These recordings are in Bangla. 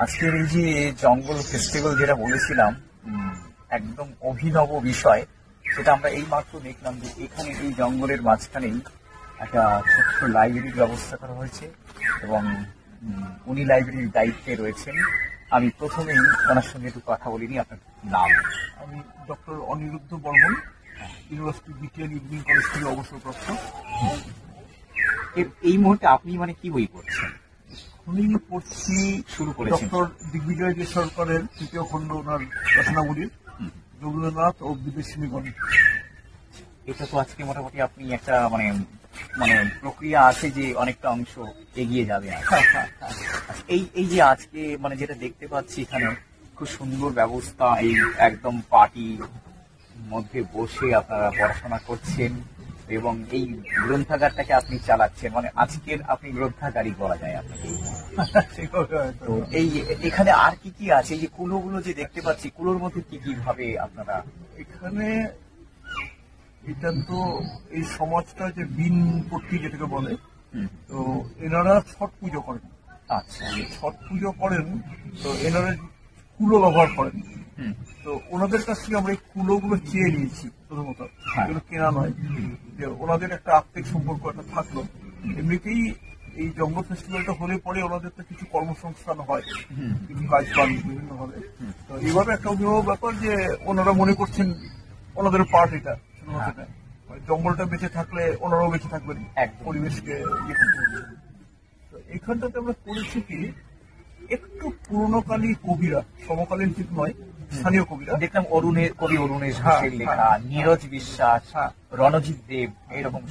আজকের এই যে জঙ্গল ফেস্টিভ্যাল যেটা বলেছিলাম, একদম অভিনব বিষয়, সেটা আমরা এই মাত্র দেখলাম যে এখানে এই জঙ্গলের মাঝখানেই একটা ছোট্ট লাইব্রেরির ব্যবস্থা করা হয়েছে এবং উনি লাইব্রেরির দায়িত্বে রয়েছেন। আমি প্রথমেই ওনার সঙ্গে একটু কথা বলিনি। আপনার নাম? আমি doctor Aniruddha Barman, university B T and evening college থেকে অবসরপ্রাপ্ত। এই মুহূর্তে আপনি মানে কি বই পড়ছেন? উনি পড়ছি শুরু করেছেন ডক্টর দিগ্বিজয় যে সরকারের তৃতীয় খণ্ড ওনার রচনাবলীর রবীন্দ্রনাথ ও বিদেশিনী গণিত। এটা তো আজকে মোটামুটি আপনি একটা মানে মানে প্রক্রিয়া আছে যে অনেকটা অংশ এগিয়ে যাবে। এই এই যে আজকে মানে যেটা দেখতে পাচ্ছি এখানে খুব সুন্দর ব্যবস্থা, এই একদম পার্টির মধ্যে বসে আপনারা পড়াশোনা করছেন এবং এই গ্রন্থাগারটাকে আপনি চালাচ্ছেন, মানে আজকের আপনি গ্রন্থাগারই বলা যায় আপনাকে। তো এই এখানে আর কি কি আছে? এই যে কুলোগুলো যে দেখতে পাচ্ছি, কুলোর মধ্যে কি কি ভাবে আপনারা? এখানে এটা তো এই সমাজটা যে বিন পট্টি যেটাকে বলে, তো এনারা ছট পুজো করেন। আচ্ছা, ছট পুজো করেন, তো এনারা কুলো ব্যবহার করেন। তো ওনাদের কাছ থেকে আমরা এই কুলোগুলো চেয়ে নিয়েছি প্রথমত, এগুলো কেনা নয়, যে ওনাদের একটা আত্মিক সম্পর্ক একটা থাকলো। এমনিতেই এই জঙ্গল ফেস্টিভ্যালটা হলে পরে ওনাদের তো কিছু কর্মসংস্থান হয়, কিছু কাজ পান বিভিন্ন ভাবে। তো এইভাবে একটা অভিভাবক ব্যাপার যে ওনারা মনে করছেন ওনাদের পার্ট এটা, জঙ্গলটা বেঁচে থাকলে ওনারাও বেঁচে থাকবেন, পরিবেশকে ইয়ে করতে হবে। তো এইখানটাতে আমরা করেছি কি, একটু পুরোনোকালী কবিরা, সমকালীন ঠিক নয়, স্থানীয় কবিরা দেখলাম কবি অরুণেশ ঘোষের লেখা, নীরজ বিশ্বাস, রণজিৎ দেব, এরকম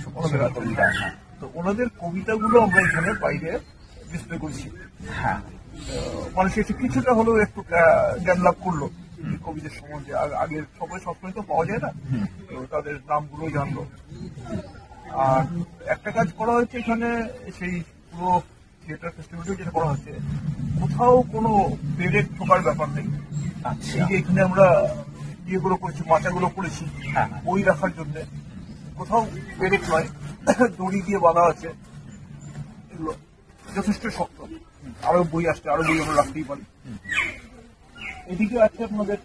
কবিতা। তো ওনাদের কবিতাগুলো আমরা এখানে বাইরে ডিসপ্লে করছি। হ্যাঁ, মানুষ এসে কিছুটা হলেও একটু জ্ঞান লাভ করলো কবিদের সম্বন্ধে। আগের সবাই সবসময় তো পাওয়া যায় না, তো তাদের নামগুলো জানলো। আর একটা কাজ করা হয়েছে এখানে, সেই পুরো থিয়েটার ফেস্টিভ্যালটা যেটা করা হচ্ছে, কোথাও কোনো বেডের ঠোকার ব্যাপার নেই। এই যে এখানে আমরা ইয়েগুলো করেছি, মাচাগুলো করেছি বই রাখার জন্য, কোথাও বেডেক নয়, দড়ি দিয়ে বাঁধা আছে। এগুলো যথেষ্ট শক্ত, আরো বই আসছে, আরো বই আমরা রাখতেই পারি। এদিকে আছে আপনাদের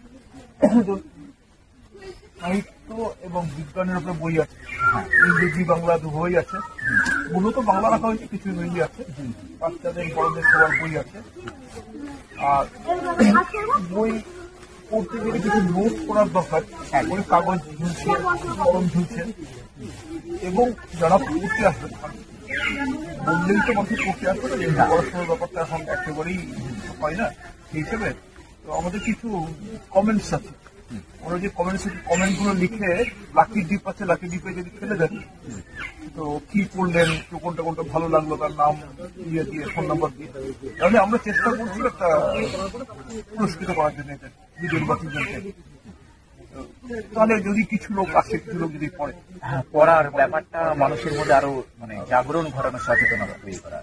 সাহিত্য এবং বিজ্ঞানের উপরে বই আছে, ইংরেজি বাংলা দুটোই আছে। মূলত বাংলা রাখা হয়েছে, কিছু ইংরেজি আছে, বাচ্চাদের বড়দের সবার বই আছে। আর বই পড়তে গেলে কিছু নোট করার দরকার, বই কাগজ ঝুলছে, কলম ঝুলছে। এবং যারা পড়তে আসবে, বললেই তো মানুষ পড়তে আসবে না, যেহেতু পড়াশোনার ব্যাপারটা এখন একেবারেই হয় না সেই হিসেবে। তো আমাদের কিছু কমেন্টস আছে, ওরা যে কমেন্ট গুলো লিখে লাকি ডিপ আছে, লাকি ডিপে যদি ফেলে দেন, তো কি করলেন, কোনটা কোনটা ভালো লাগলো, তার নাম দিয়ে দিয়ে, ফোন নাম্বার দিয়ে, তাহলে আমরা চেষ্টা করছি একটা পুরস্কৃত করার জন্য এটা ভিডিওর বা তিনজনকে। তাহলে যদি কিছু লোক আসে, কিছু লোক যদি পড়ে, পড়ার ব্যাপারটা মানুষের মধ্যে আরো মানে জাগরণ ঘটানো, সচেতনতা তৈরি করা।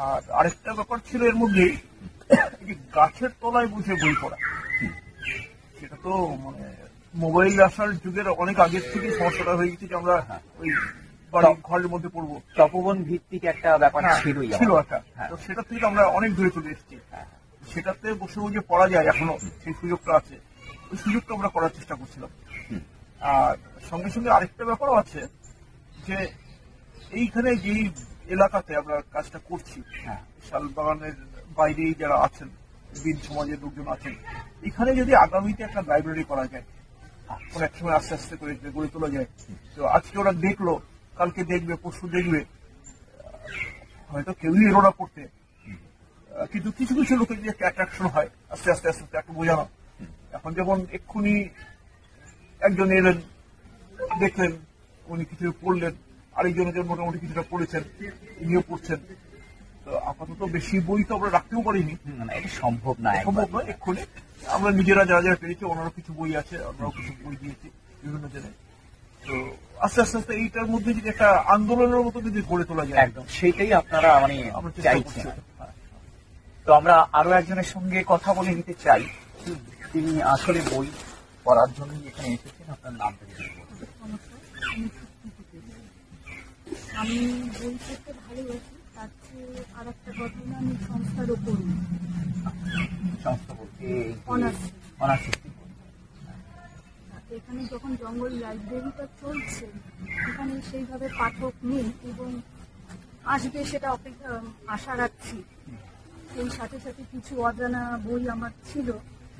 আর আরেকটা ব্যাপার ছিল এর মধ্যে, গাছের তলায় বসে বই পড়া। সেটা তো মানে মোবাইল আসার যুগের অনেক আগের থেকে সমস্যাটা হয়ে গেছে যে আমরা ওই ঘরের মধ্যে পড়বো, তপবন ভিত্তিক একটা ব্যাপার ছিল একটা। তো সেটা থেকে আমরা অনেক দূরে চলে এসেছি। সেটাতে বসে যে পড়া যায় এখনো, সেই সুযোগটা আছে, ওই সুযোগটা আমরা করার চেষ্টা করছিলাম। আর সঙ্গে সঙ্গে আরেকটা ব্যাপারও আছে যে এইখানে যেই এলাকাতে আমরা কাজটা করছি, শালবাগানের বাইরেই যারা আছেন, বিন সমাজের লোকজন আছেন, এখানে যদি আগামীতে একটা লাইব্রেরি করা যায়, কোন এক সময় আস্তে আস্তে করে গড়ে তোলা যায়, তো আজকে ওরা দেখলো, কালকে দেখবে, পরশু দেখবে, হয়তো কেউই এলো না পড়তে, কিন্তু কিছু কিছু লোকের যে একটা অ্যাট্রাকশন হয়, আস্তে আস্তে আস্তে আস্তে একটা বোঝানো। এখন যেমন এক্ষুনি একজন এলেন, দেখলেন, উনি কিছু পড়লেন, আরেকজনের মোটামুটি কিছুটা পড়েছেন, ইনিও পড়ছেন। তো আপাতত বেশি বই তো আমরা রাখতেও পারিনি, এটা সম্ভব নয়। এক্ষুনি আমরা নিজেরা যারা যারা পেরেছি, ওনারও কিছু বই আছে, আমরাও কিছু বই দিয়েছি বিভিন্ন জনে। তো আস্তে আস্তে আস্তে এইটার মধ্যে যদি একটা আন্দোলনের মতো যদি গড়ে তোলা যায়, একদম সেইটাই আপনারা মানে চাইছেন। তো আমরা আরো একজনের সঙ্গে কথা বলে নিতে চাই, তিনি আসলে বই পড়ার জন্য এখানে এসেছেন। আপনার নামটা যদি বলতেন। আমি বই পড়তে ভালোবাসি, তার চেয়ে আর একটা ঘটনা, আমি সংস্থারও করি। আজকে অনার্স। অনার্স এখানে যখন জঙ্গল লাইব্রেরিটা চলছে এখানে সেইভাবে পাঠক নেই এবং আসবে সেটা আশা রাখছি। এই সাথে সাথে কিছু অজানা বই আমার ছিল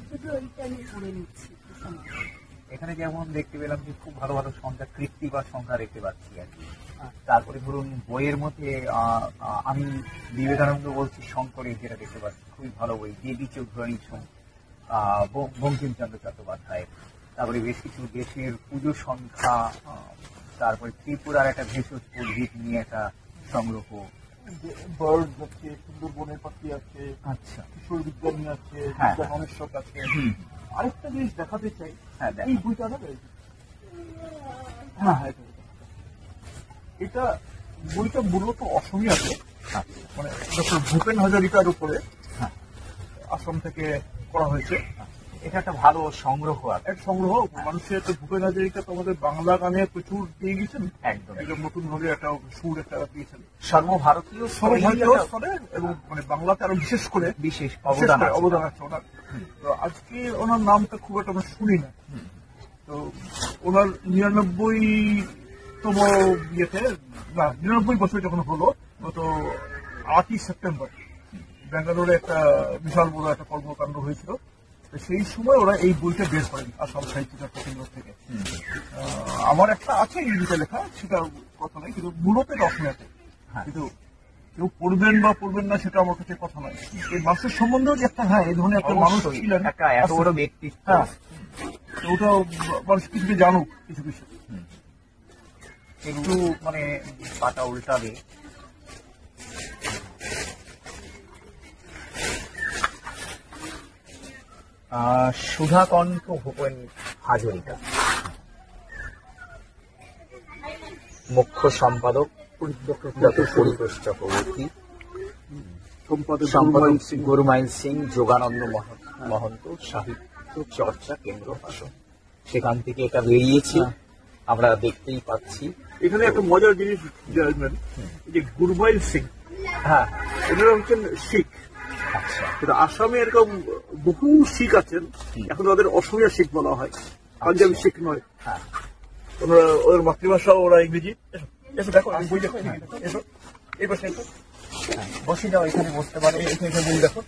শুধু ওইটা আমি পড়ে নিচ্ছি এই সময়। এখানে যেমন দেখতে পেলাম যে খুব ভালো ভালো সংখ্যা কৃত্তি বা সংখ্যা দেখতে পাচ্ছি আর কি। তারপরে ধরুন বইয়ের মধ্যে আমি বিবেকানন্দ বলছি শঙ্করের যেটা দেখতে পাচ্ছি খুবই ভালো বই, দেবী চৌধুরানী বঙ্কিমচন্দ্র চট্টোপাধ্যায়। তারপরে বেশ কিছু দেশের পুজো সংখ্যা, তারপরে ত্রিপুরার একটা ভেষজ উদ্ভিদ নিয়ে একটা সংগ্রহ। বার্ড আছে, সুন্দরবনের পাখি আছে, আচ্ছা, কিশোর বিজ্ঞানী আছে, হ্যাঁ। বিজ্ঞান অন্বেষক আছে। আরেকটা জিনিস দেখাতে চাই, হ্যাঁ, এই বইটা না, হ্যাঁ হ্যাঁ এটা বইটা মূলত অসমীয়াতে, মানে ডক্টর ভূপেন হাজারিকার উপরে আসাম থেকে করা হয়েছে। এটা একটা ভালো সংগ্রহ আর এক সংগ্রহ। মানুষের তো ভূপেন হাজারিকা তো আমাদের বাংলা গানে প্রচুর দিয়ে গেছেন, একদম একদম নতুন ভাবে একটা সুর একটা দিয়েছেন সর্বভারতীয় সর্বভারতীয় স্তরে, এবং মানে বাংলাতে আরো বিশেষ করে বিশেষ অবদান আছে। ওনার। তো আজকে ওনার নামটা খুব একটা আমরা শুনি না। তো ওনার 99তম ইয়েতে, না 99 বছর যখন হলো, গত 8ই সেপ্টেম্বর ব্যাঙ্গালোরে একটা বিশাল বড় একটা কর্মকাণ্ড হয়েছিল। তো সেই সময় ওরা এই বইটা বের করেন আসাম সাহিত্য চর্চা কেন্দ্র থেকে। আমার একটা আছে ইংরেজিতে লেখা, সেটা কথা নয়, কিন্তু মূলত এটা অসমীয়াতে। কিন্তু কেউ পড়বেন বা পড়বেন না সেটা আমার কাছে কথা নয়। এই মানুষের সম্বন্ধেও যে একটা, হ্যাঁ এই ধরনের একটা মানুষ ছিলেন, একটা এত বড় ব্যক্তিত্ব, হ্যাঁ, তো ওটা মানুষ কিছু জানুক কিছু কিছু। একটু মানে পাতা উল্টাবে। সুধাকণ্ঠ ভূপেন হাজরিকা, মুখ্য সম্পাদক পরিতোষ চক্রবর্তী, সম্পাদক গুরুমাইল সিং, যোগানন্দ মহন্ত সাহিত্য চর্চা কেন্দ্র আসন। সেখান থেকে এটা বেরিয়েছে, আমরা দেখতেই পাচ্ছি। এখানে একটা মজার জিনিস জানবেন, যে গুরমাইল সিং, হ্যাঁ, এনারা হচ্ছেন শিখ। আচ্ছা, কিন্তু আসামে এরকম বহু শিখ আছেন, এখন ওদের অসমীয়া শিখ বলা হয়, পাঞ্জাবি শিখ নয়। হ্যাঁ, ওনারা ওদের মাতৃভাষা ওরা ইংরেজি। এসো দেখো, আমি বই দেখো, এসো এই পাশে এসো, বসে যাও, এখানে বসতে পারো। এখানে বই দেখো,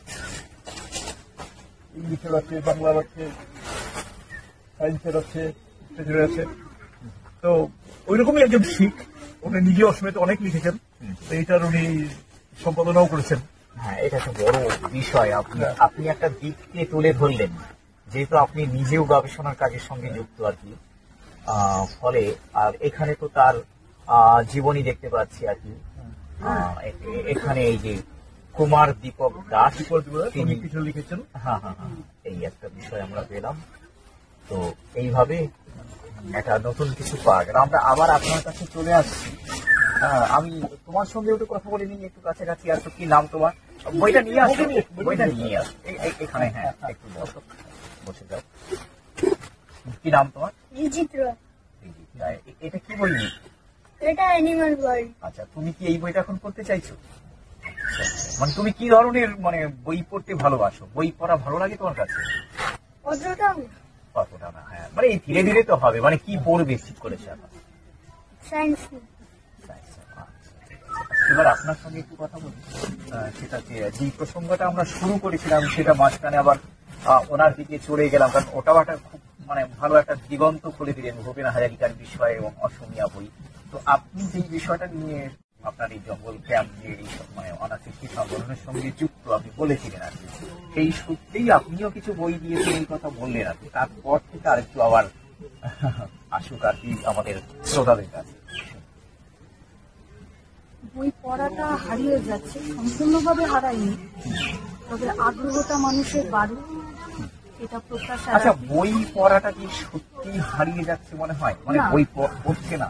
ইংলিশের আছে, বাংলার আছে, সায়েন্সের আছে, লিটারেচারের আছে। তো ওই রকমই একজন শিখ, উনি নিজে অসমীয়াতে অনেক লিখেছেন, তো এইটার উনি সম্পাদনাও করেছেন। হ্যাঁ, এটা একটা বড় বিষয়। আপনি একটা দিককে তুলে ধরলেন, যেহেতু আপনি নিজেও গবেষণার কাজের সঙ্গে যুক্ত আর কি। ফলে আর এখানে তো তার জীবনী দেখতে পাচ্ছি আর কি। এখানে এই যে কুমার দীপক দাস তিনি কিছু লিখেছেন। হ্যাঁ হ্যাঁ হ্যাঁ, এই একটা বিষয় আমরা পেলাম। তো এইভাবে একটা নতুন কিছু পাওয়া গেল। আমরা আবার আপনার কাছে চলে আসছি। আমি তোমার সঙ্গে একটু কথা বলে নিই, একটু কাছাকাছি আসো। কি নাম তোমার? বইটা নিয়ে আসো, বইটা নিয়ে আসো এখানে। হ্যাঁ, একটু বসো, বসে যাও। কি নাম তোমার? এটা কি বই? এটা অ্যানিমাল ওয়ার্ল্ড। আচ্ছা, তুমি কি এই বইটা এখন পড়তে চাইছো? মানে তুমি কি ধরনের মানে বই পড়তে ভালোবাসো? বই পড়া ভালো লাগে তোমার কাছে? অতটা কতটা না? হ্যাঁ, মানে এই ধীরে ধীরে তো হবে। মানে কি পড়বে ঠিক করেছে এখন? সায়েন্স। এবার আপনার সঙ্গে একটু কথা বলি। সেটা যে প্রসঙ্গটা আমরা শুরু করেছিলাম, সেটা মাঝখানে আবার ওনার দিকে চলে গেলাম, কারণ ওটাও একটা খুব মানে ভালো একটা দিগন্ত খুলে দিলেন ভূপেন হাজারিকার বিষয় এবং অসমীয়া বই। তো আপনি যে বিষয়টা নিয়ে আপনার এই জঙ্গল ক্যাম্পের এই মানে অনাসৃষ্টি সংগঠনের সঙ্গে যুক্ত আপনি বলেছিলেন আর কি, সেই সূত্রেই আপনিও কিছু বই দিয়েছেন, এই কথা বললেন আর কি। তারপর থেকে আরেকটু আবার আসুক আর কি আমাদের শ্রোতাদের কাছে। বই পড়াটা হারিয়ে যাচ্ছে, সম্পূর্ণভাবে হারায়নি, তবে আগ্রহটা মানুষের বাড়ুক এটা প্রত্যাশা আচ্ছা, রাখি। বই পড়াটা কি সত্যি হারিয়ে যাচ্ছে মনে হয়? মানে না। বই পড়ছে না।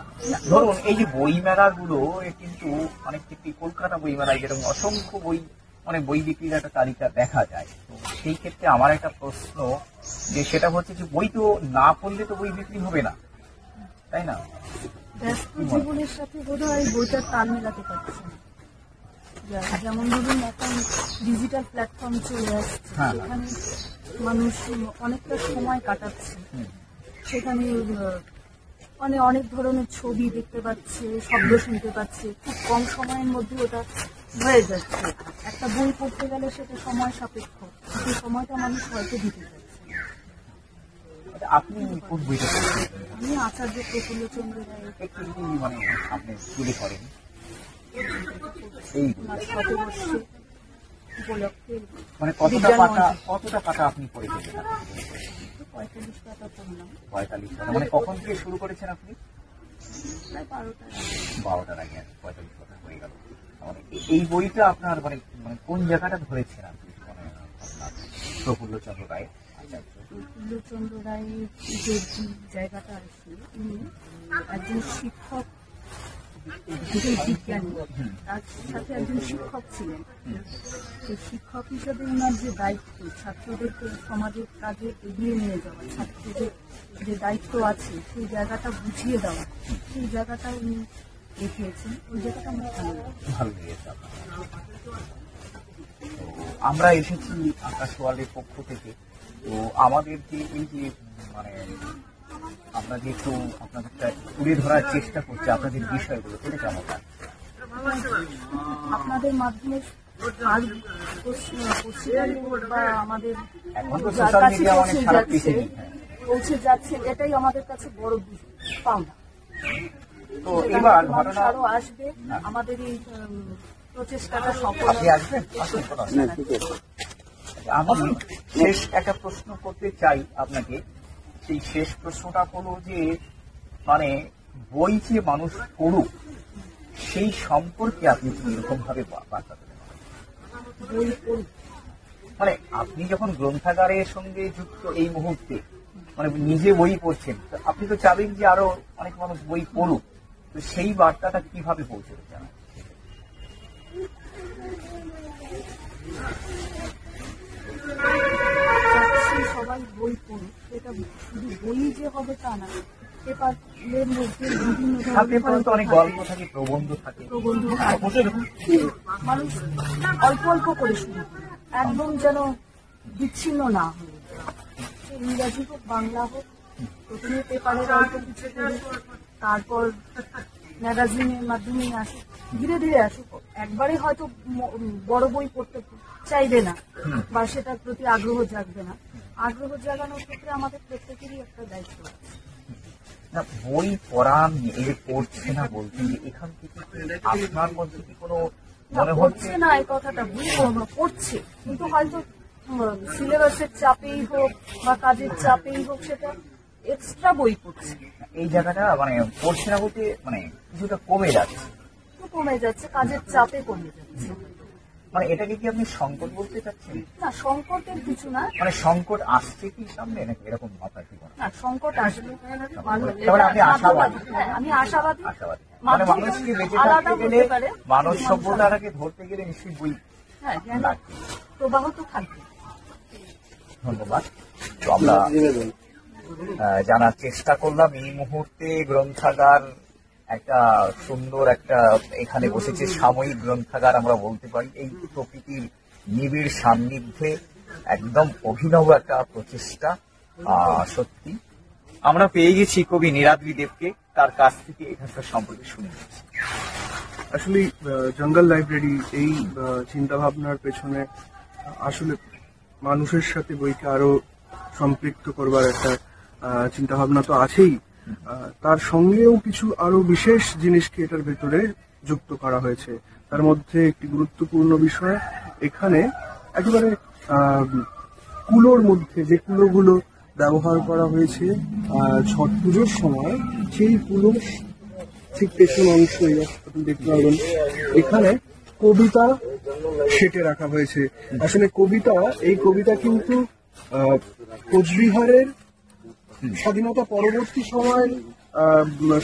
ধরুন এই যে বই মেলাগুলো, কিন্তু অনেক ক্ষেত্রে কলকাতা বই মেলায় যেরকম অসংখ্য বই মানে বই বিক্রির একটা তালিকা দেখা যায়। তো সেই ক্ষেত্রে আমার একটা প্রশ্ন, যে সেটা হচ্ছে যে বই তো না পড়লে তো বই বিক্রি হবে না, তাই না? ব্যস্ত জীবনের সাথে বোধহয় বইটার তাল মেলাতে পারছে না। যেমন ধরুন এখন ডিজিটাল প্ল্যাটফর্ম চলে আসছে, হ্যাঁ। সেখানে মানুষ অনেকটা সময় কাটাচ্ছে। সেখানে মানে অনেক ধরনের ছবি দেখতে পাচ্ছে, শব্দ শুনতে পাচ্ছে, খুব কম সময়ের মধ্যে ওটা হয়ে যাচ্ছে। একটা বই পড়তে গেলে সেটা সময় সাপেক্ষ, সেই সময়টা মানুষ হয়তো দিতে চাচ্ছে না। আচ্ছা, আপনি কোন বইটা পড়ছেন? আমি আচার্য প্রফুল্লচন্দ্র রায়ের একটু যদি মানে আপনি তুলে করেন এই বই। ওনার শতবর্ষে উপলক্ষে মানে কতটা বিজ্ঞান পাতা মঞ্চে কতটা পাতা আপনি পড়ে গেছেন? 45 টাকা পড়লাম, 45 পাতা। মানে কখন থেকে শুরু করেছেন আপনি? প্রায় 12টা। 12টার আগে আর কি 45 পাতা হয়ে গেল। মানে এই বইটা আপনার মানে মানে কোন জায়গাটা ধরেছেন আপনি মানে আপনার প্রফুল্লচন্দ্র রায় আচার্য? প্রফুল্লচন্দ্র রায়ের যে জায়গাটা আছে, উনি একজন শিক্ষক, একজন বিজ্ঞানী, তার সাথে একজন শিক্ষক ছিলেন। সেই শিক্ষক হিসেবে ওনার যে দায়িত্ব, ছাত্রদেরকে সমাজের কাজে এগিয়ে নিয়ে যাওয়া, ছাত্রদের যে দায়িত্ব আছে সেই জায়গাটা বুঝিয়ে দেওয়া, সেই জায়গাটা উনি দেখিয়েছেন। ওই জায়গাটা আমার ভালো লাগে। ভালো লেগেছে আপনার? তো আমরা এসেছি আকাশ ওয়ার্ল্ডের পক্ষ থেকে। তো আমাদের যে এই যে মানে আমরা যে একটু আপনাদেরটা তুলে ধরার চেষ্টা করছি আপনাদের বিষয়গুলো, এটা কেমন লাগে? আপনাদের মাধ্যমে আর পশ্চিমবঙ্গ বা আমাদের এখন তো যার সোশ্যাল কাছে মিডিয়া অনেক পৌঁছে সারা যাচ্ছে, পৃথিবী। পৌঁছে যাচ্ছে, এটাই আমাদের কাছে বড় পাওনা। তো এবার মানুষ ঘটনা আরো আসবে, আমাদের এই প্রচেষ্টাটা সফল আপনি আসবেন? আসুন, কোনো অসুবিধা নেই। আমি শেষ একটা প্রশ্ন করতে চাই আপনাকে। সেই শেষ প্রশ্নটা হলো যে মানে বই যে মানুষ পড়ুক সেই সম্পর্কে আপনি কি এরকম ভাবে বার্তা দেবেন? বই পড়ি। মানে আপনি যখন গ্রন্থাগারের সঙ্গে যুক্ত এই মুহূর্তে মানে নিজে বই পড়ছেন, তো আপনি তো চাবেন যে আরো অনেক মানুষ বই পড়ুক। তো সেই বার্তাটা কিভাবে পৌঁছে দেবেন? চাচ্ছি সবাই বই পড়ুক, সেটা শুধু বই যে হবে তা না, পেপারের মধ্যে বিভিন্ন সাথে তো অনেক ধরনের গল্প থাকে, প্রবন্ধ থাকে। প্রবন্ধ থাকে। মানুষ অল্প অল্প করে শুরু করে, একদম যেন বিচ্ছিন্ন না হয়ে যায়। সে ইংরাজি হোক বাংলা হোক, প্রথমে পেপারের অল্প কিছু করে, তারপর ম্যাগাজিনের মাধ্যমে আসুক, ধীরে ধীরে আসুক। একবারে হয়তো বড় বই পড়তে চাইবে না বা সেটার প্রতি আগ্রহ জাগবে না। আগ্রহ জাগানোর ক্ষেত্রে আমাদের প্রত্যেকেরই একটা দায়িত্ব আছে। না, বই পড়া নিয়ে এই যে পড়ছে না বলছেন, যে এখান থেকে কি আপনার মধ্যে কি কোনো মনে হচ্ছে? পড়ছে না এই কথাটা বুঝবো না, পড়ছে, কিন্তু হয়তো সিলেবাসের চাপেই হোক বা কাজের চাপেই হোক, সেটা এক্সট্রা বই পড়ছে, এই জায়গাটা মানে পড়ছে না বলতে মানে কিছুটা কমে যাচ্ছে। তো কমে যাচ্ছে, কাজের চাপে কমে যাচ্ছে। মানে এটাকে কি আপনি সংকট বলতে চাচ্ছেন? না, সংকটের কিছু না। মানে সংকট আসছে কি সামনে নাকি এরকম মাথায় কি মনে হয়? না, সংকট আসবে। তাহলে আপনি আশাবাদী? হ্যাঁ, আমি আশাবাদী। আশাবাদী। মানে মাধ্যম মানুষকে বেঁচে আলাদা থাকতে হতে গেলে পারে, মানব মানুষ সভ্যতাটাকে ধরতে গেলে নিশ্চয়ই বই হ্যাঁ, জ্ঞান লাগবে। প্রবাহ তো থাকবে। ধন্যবাদ। তো আমরা জানার চেষ্টা করলাম এই মুহূর্তে গ্রন্থাগার একটা সুন্দর একটা এখানে বসেছে সাময়িক গ্রন্থাগার আমরা বলতে পারি। এই প্রকৃতির নিবিড় সান্নিধ্যে একদম অভিনব একটা প্রচেষ্টা। সত্যি আমরা পেয়ে গেছি কবি নীলাদ্রি দেবকে, তার কাছ থেকে এখানকার সম্পর্কে শুনে গেছি। আসলে জঙ্গল লাইব্রেরি এই চিন্তা ভাবনার পেছনে আসলে মানুষের সাথে বইকে আরো সম্পৃক্ত করবার একটা চিন্তা ভাবনা তো আছেই, তার সঙ্গেও কিছু আরো বিশেষ জিনিসকে এটার ভেতরে যুক্ত করা হয়েছে। তার মধ্যে একটি গুরুত্বপূর্ণ বিষয়, এখানে একেবারে কুলোর মধ্যে যে কুলোগুলো ব্যবহার করা হয়েছে ছট পুজোর সময়, সেই কুলো ঠিক পেছন অংশ আপনি দেখতে পাবেন এখানে কবিতা সেটে রাখা হয়েছে। আসলে এই কবিতা কিন্তু কোচবিহারের স্বাধীনতা পরবর্তী সময়ের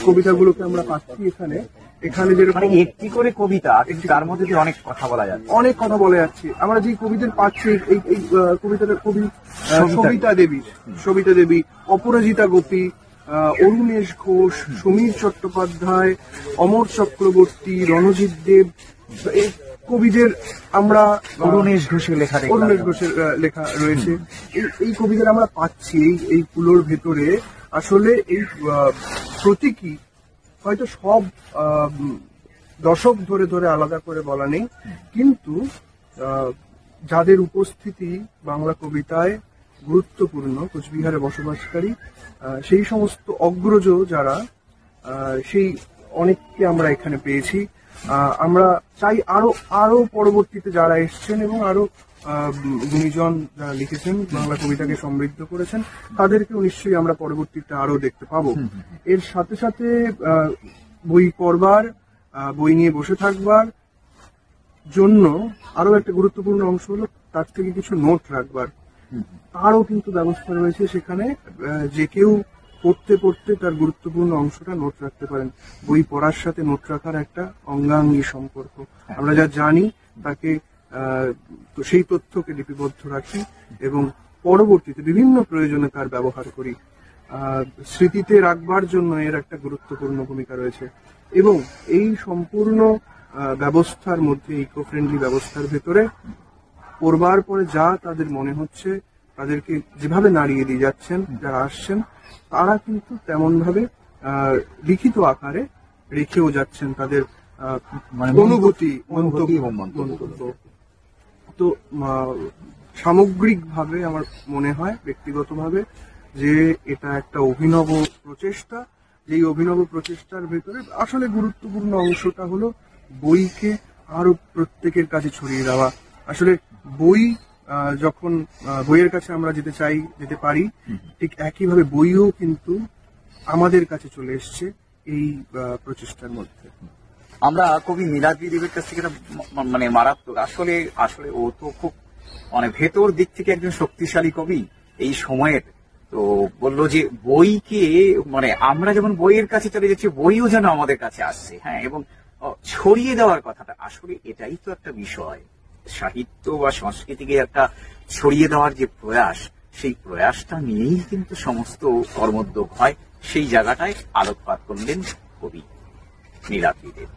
কবিতাগুলোকে আমরা পাচ্ছি এখানে। এখানে যেরকম মানে একটি করে কবিতা, কিন্তু তার মধ্যে দিয়ে অনেক কথা বলা যাচ্ছে। অনেক কথা বলে যাচ্ছে। আমরা যে কবিদের পাচ্ছি, এই কবিতাটা কবি সবিতা দেবী, অপরাজিতা গোপী, অরুণেশ ঘোষ, সমীর চট্টোপাধ্যায়, অমর চক্রবর্তী, রণজিৎ দেব, কবিদের আমরা অরুণেশ ঘোষের লেখা দেখলাম। অরুণেশ ঘোষের লেখা রয়েছে। এই কবিদের আমরা পাচ্ছি এই কুলোর ভেতরে। আসলে এই প্রতীকী হয়তো সব দশক ধরে ধরে আলাদা করে বলা নেই, কিন্তু যাদের উপস্থিতি বাংলা কবিতায় গুরুত্বপূর্ণ, কোচবিহারে বসবাসকারী সেই সমস্ত অগ্রজ যারা, সেই অনেককে আমরা এখানে পেয়েছি। আমরা চাই আরো পরবর্তীতে যারা এসছেন এবং আরো গুণীজন যারা লিখেছেন, বাংলা কবিতাকে সমৃদ্ধ করেছেন, তাদেরকেও নিশ্চয়ই আমরা পরবর্তীতে আরো দেখতে পাবো। এর সাথে সাথে বই পড়বার, বই নিয়ে বসে থাকবার জন্য আরো একটা গুরুত্বপূর্ণ অংশ হলো তার থেকে কিছু নোট রাখবার, তারও কিন্তু ব্যবস্থা রয়েছে সেখানে। যে কেউ পড়তে পড়তে তার গুরুত্বপূর্ণ অংশটা নোট রাখতে পারেন। বই পড়ার সাথে নোট রাখার একটা অঙ্গাঙ্গী সম্পর্ক। আমরা যা জানি তাকে তো সেই তথ্যকে লিপিবদ্ধ রাখি এবং পরবর্তীতে বিভিন্ন প্রয়োজনে তার ব্যবহার করি। স্মৃতিতে রাখবার জন্য এর একটা গুরুত্বপূর্ণ ভূমিকা রয়েছে এবং এই সম্পূর্ণ ব্যবস্থার মধ্যে, ইকো ফ্রেন্ডলি ব্যবস্থার ভেতরে পড়বার পরে যা তাদের মনে হচ্ছে, তাদেরকে যেভাবে নাড়িয়ে দিয়ে যাচ্ছেন যারা আসছেন, তারা কিন্তু তেমন ভাবে লিখিত আকারে রেখেও যাচ্ছেন তাদের অনুভূতি, মন্তব্য। তো সামগ্রিকভাবে আমার মনে হয় ব্যক্তিগতভাবে যে এটা একটা অভিনব প্রচেষ্টা। যেই অভিনব প্রচেষ্টার ভেতরে আসলে গুরুত্বপূর্ণ অংশটা হলো বইকে আরো প্রত্যেকের কাছে ছড়িয়ে দেওয়া। আসলে বই যখন বইয়ের কাছে আমরা যেতে পারি, ঠিক একইভাবে বইও কিন্তু আমাদের কাছে চলে এসছে এই প্রচেষ্টার মধ্যে। আমরা কবি নীলাদ্রি দেবের কাছ থেকে মানে মারাত্মক, আসলে ও তো খুব মানে ভেতর দিক থেকে একজন শক্তিশালী কবি এই সময়ের। তো বললো যে বইকে মানে আমরা যেমন বইয়ের কাছে চলে যাচ্ছি, বইও যেন আমাদের কাছে আসছে। হ্যাঁ, এবং ছড়িয়ে দেওয়ার কথাটা, আসলে এটাই তো একটা বিষয়। সাহিত্য বা সংস্কৃতিকে একটা ছড়িয়ে দেওয়ার যে প্রয়াস, সেই প্রয়াসটা নিয়েই কিন্তু সমস্ত কর্মোদ্যোগ হয়। সেই জায়গাটায় আলোকপাত করলেন কবি নীলাদ্রি দেব।